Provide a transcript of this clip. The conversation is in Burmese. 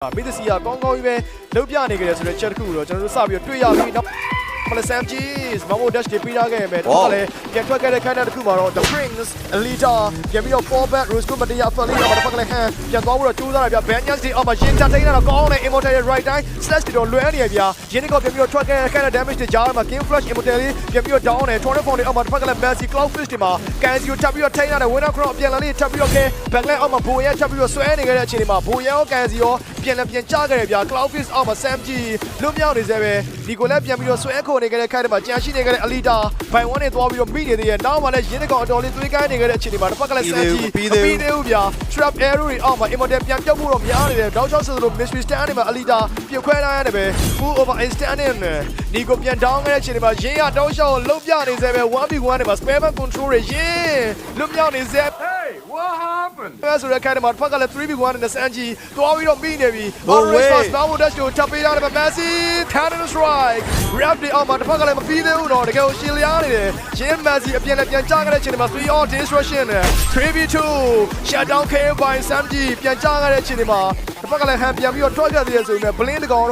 မိသစီကကောင်းကောင်းကြီးပဲလှုပ်ပြနေကြတယ်ဆိုတော့ချက်တစ်ခုတော့ကျွန်တော်တို့စပြီးတွေ့ရပြီနောက်Sam Cheese မမို dash တွေပြီးထားခဲ့မယ်တော့လည်းပြန်ထွက်ခဲ့တဲ့ခိုင်းတဲ့တစ်ခုမှာတော့ The Prince Elita ပြန်ပြီးတော့ fallback Roscoe မတရား Fally တော့ဘာကလည်းဟန်ပြန်သွားပြီးတော့ကြိုးစားရပြ Banyans တွေအောက်မှာရင်ချထိန်းတာတော့ကောင်းတယ် Immortal right time slash တွေတော့လွဲနေရပြရင်းနှီးကောပြန်ပြီးတော့ထွက်ခဲ့တဲ့ခိုင်းတဲ့ damage တွေကြားမှာ King Flash Immortal ပြန်ပြီးတော့ down တယ် Tornado Phone တွေအောက်မှာဘာကလည်း Massy Cloud Fish တွေမှာ Kanzi ကိုထပ်ပြီးတော့ထိန်းထားတယ် Winner Crown ပြန်လာလေးထပ်ပြီးတော့ကဲ Backline အောက်မှာဘိုရဲထပ်ပြီးတော့ဆွဲနေခဲ့တဲ့အချိန်တွေမှာဘိုရဲရော Kanzi ရောပြန်ကြားခဲ့တယ်ဗျ Cloud Fish အောက်မှာ Sam Cheese လွတ်မြောက်နေစေပဲဒီကိုလည်းပြန်ပြီးတော့ဆွဲခိုနေခဲ့တဲ့ခိုင်းတဲ့မှာကြံရှိနေခဲ့တဲ့အလီတာဘိုင်ဝန်းနဲ့သွားပြီးတော့မိနေသေးရဲ့နောက်မှလည်းရင်းနှီးကောင်အတော်လေးသွေးကိုင်းနေခဲ့တဲ့အချိန်တွေမှာတစ်ဖက်ကလည်း Sam Cheese ပြီးသေးဘူးဗျ Trap Arrow တွေအောက်မှာ Immortal ပြန်ပြုတ်ဖို့တော့များနေတယ်တောက်ချောက်ဆိုလို့ Mystery Stand တွေမှာအလီတာပြုတ်ခွဲထားရတယ်ပဲ Full over instant နဲ့ဒီကိုပြန် down ခဲ့တဲ့အချိန်တွေမှာရင်းရတောက်ချောက်လုံးပြနေစေပဲ 1v1 တွေမှာ spare man control တွေရင်းလွတ်မြောက်နေစေ Hey, what happened? ဆိုတဲ့ခိုင်းတဲ့မှာတစ်ဖက်ကလည်း 3v1 နဲ့ Sam Cheese သွားပြီးတော့မိနေပြီ Alright fast now dash ကိုထပ်ပေးရတယ် Massy Cannon strike grab တွေအောက်မှာတစ်ဖက်ကလည်းမပြီးသေးဘူးတော့တကယ်ကိုရှင်းလျားနေတယ်ရင်း Massy အပြန်လည်းပြန်ကြားခဲ့တဲ့အချိန်တွေမှာ 3 all destruction နဲ့ 3v2 shut down KO by Sam Cheese ပြန်ကြားခဲ့တဲ့အချိန်တွေမှာတစ်ဖက်ကလည်းဟန်ပြန်ပြီးတော့ထွက်ခဲ့သေးတယ်ဆိုရင် blink တကောင်